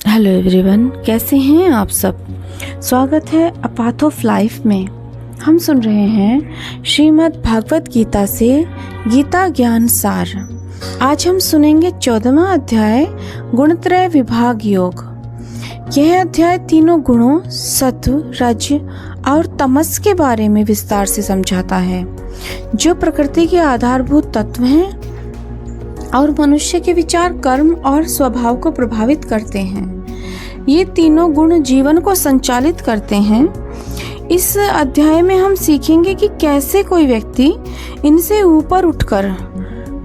Hello everyone, कैसे हैं आप सब। स्वागत है अ पाथ ऑफ लाइफ में। हम सुन रहे हैं श्रीमद् भागवत गीता से गीता ज्ञान सार। आज हम सुनेंगे 14वां अध्याय गुणत्रय विभाग योग। यह अध्याय तीनों गुणों सत्व, रज और तमस के बारे में विस्तार से समझाता है, जो प्रकृति के आधारभूत तत्व हैं और मनुष्य के विचार, कर्म और स्वभाव को प्रभावित करते हैं। ये तीनों गुण जीवन को संचालित करते हैं। इस अध्याय में हम सीखेंगे कि कैसे कोई व्यक्ति इनसे ऊपर उठकर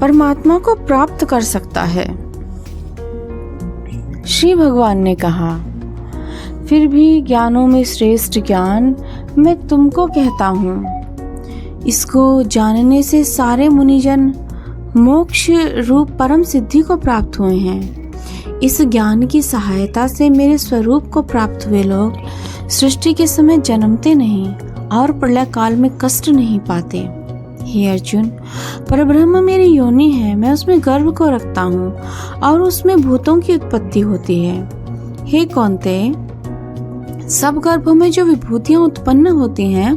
परमात्मा को प्राप्त कर सकता है। श्री भगवान ने कहा, फिर भी ज्ञानों में श्रेष्ठ ज्ञान मैं तुमको कहता हूँ। इसको जानने से सारे मुनिजन मोक्ष रूप परम सिद्धि को प्राप्त हुए हैं। इस ज्ञान की सहायता से मेरे स्वरूप को प्राप्त हुए लोग सृष्टि के समय जन्मते नहीं और प्रलय काल में कष्ट नहीं पाते। हे अर्जुन, परब्रह्म मेरी योनि है, मैं उसमें गर्भ को रखता हूँ और उसमें भूतों की उत्पत्ति होती है। हे कौन्ते, सब गर्भों में जो विभूतियां उत्पन्न होती हैं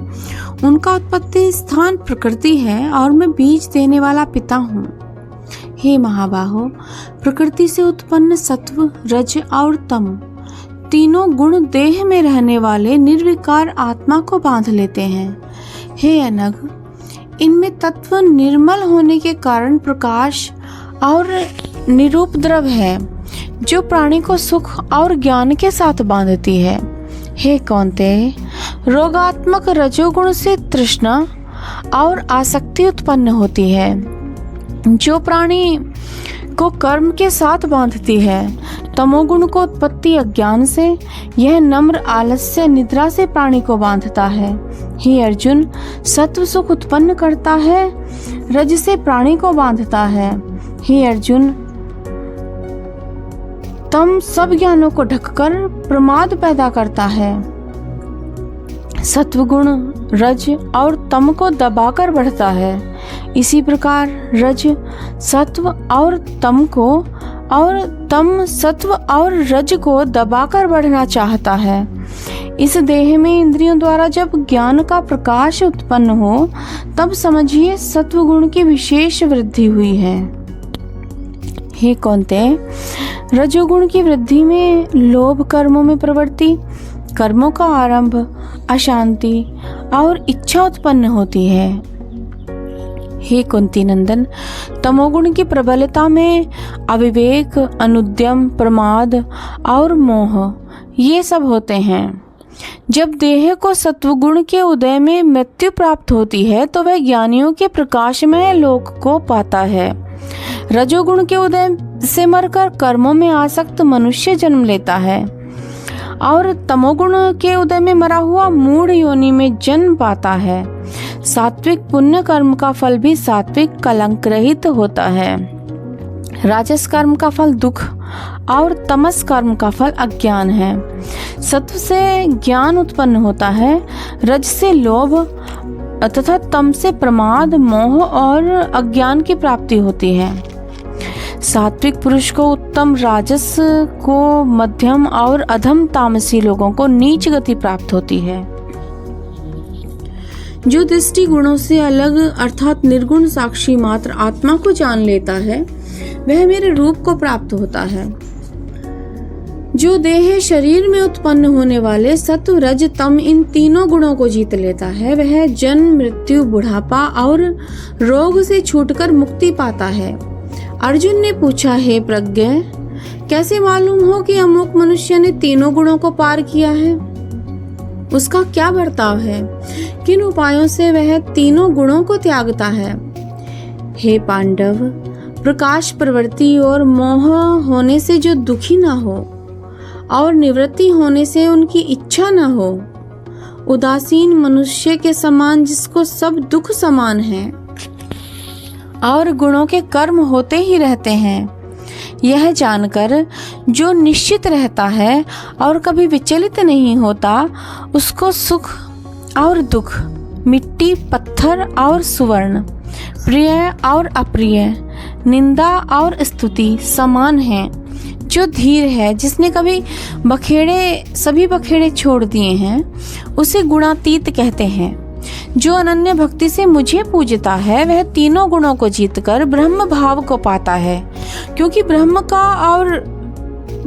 उनका उत्पत्ति स्थान प्रकृति है और मैं बीज देने वाला पिता हूँ। हे महाबाहो, प्रकृति से उत्पन्न सत्व, रज और तम तीनों गुण देह में रहने वाले निर्विकार आत्मा को बांध लेते हैं। हे अनग, इनमें तत्व निर्मल होने के कारण प्रकाश और निरूप द्रव है, जो प्राणी को सुख और ज्ञान के साथ बांधती है। हे कौन्ते, रोगात्मक रजोगुण से तृष्णा और आसक्ति उत्पन्न होती है, जो प्राणी को कर्म के साथ बांधती है। तमोगुण को उत्पत्ति अज्ञान से, यह नम्र आलस्य निद्रा से प्राणी को बांधता है। हे अर्जुन, सत्व सुख उत्पन्न करता है, रज से प्राणी को बांधता है। हे अर्जुन, तम सब ज्ञानों को ढककर प्रमाद पैदा करता है। सत्वगुण रज और तम को दबाकर बढ़ता है। इसी प्रकार रज सत्व और तम को और तम सत्व और रज को दबाकर बढ़ना चाहता है। इस देह में इंद्रियों द्वारा जब ज्ञान का प्रकाश उत्पन्न हो, तब समझिए सत्वगुण की विशेष वृद्धि हुई है। हे कौन्ते, रजोगुण की वृद्धि में लोभ, कर्मों में प्रवृत्ति, कर्मों का आरंभ, अशांति और इच्छा उत्पन्न होती है। हे कुंती नंदन, तमोगुण की प्रबलता में अविवेक, अनुद्यम, प्रमाद और मोह ये सब होते हैं। जब देह को सत्वगुण के उदय में मृत्यु प्राप्त होती है तो वह ज्ञानियों के प्रकाशमय लोक को पाता है। रजोगुण के उदय से मरकर कर्मों में आसक्त मनुष्य जन्म लेता है और तमोगुण के उदय में मरा हुआ मूढ़ योनि में जन्म पाता है। सात्विक पुण्य कर्म का फल भी सात्विक कलंक रहित होता है। राजस कर्म का फल दुख और तमस कर्म का फल अज्ञान है। सत्व से ज्ञान उत्पन्न होता है, रज से लोभ तथा तम से प्रमाद, मोह और अज्ञान की प्राप्ति होती है। सात्विक पुरुष को उत्तम, राजस को मध्यम और अधम तामसी लोगों को नीच गति प्राप्त होती है। जो दृष्टि गुणों से अलग अर्थात निर्गुण साक्षी मात्र आत्मा को जान लेता है, वह मेरे रूप को प्राप्त होता है। जो देह शरीर में उत्पन्न होने वाले सत्व, रज, तम इन तीनों गुणों को जीत लेता है, वह जन्म, मृत्यु, बुढ़ापा और रोग से छूटकर मुक्ति पाता है। अर्जुन ने पूछा, हे प्रज्ञ, कैसे मालूम हो कि अमुक मनुष्य ने तीनों गुणों को पार किया है? उसका क्या बर्ताव है? किन उपायों से वह तीनों गुणों को त्यागता है? हे पांडव, प्रकाश, प्रवृत्ति और मोह होने से जो दुखी न हो और निवृत्ति होने से उनकी इच्छा न हो, उदासीन मनुष्य के समान जिसको सब दुख समान है और गुणों के कर्म होते ही रहते हैं, यह जानकर जो निश्चित रहता है और कभी विचलित नहीं होता, उसको सुख और दुख, मिट्टी, पत्थर और सुवर्ण, प्रिय और अप्रिय, निंदा और स्तुति समान है। जो धीर है, जिसने कभी सभी बखेड़े छोड़ दिए हैं, उसे गुणातीत कहते हैं। जो अनन्य भक्ति से मुझे पूजता है, वह तीनों गुणों को जीतकर ब्रह्म भाव को पाता है, क्योंकि ब्रह्म का और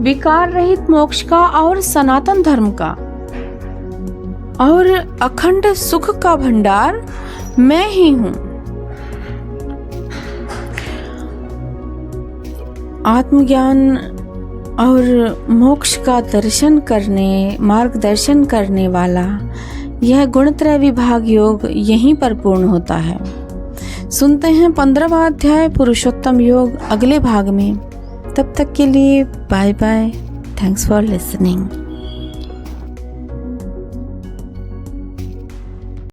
विकार रहित मोक्ष का और सनातन धर्म का और अखंड सुख का भंडार मैं ही हूँ। आत्मज्ञान और मोक्ष का मार्गदर्शन करने वाला यह गुणत्रय विभाग योग यहीं पर पूर्ण होता है। सुनते हैं 15वां अध्याय पुरुषोत्तम योग अगले भाग में। तब तक के लिए bye bye. Thanks for listening.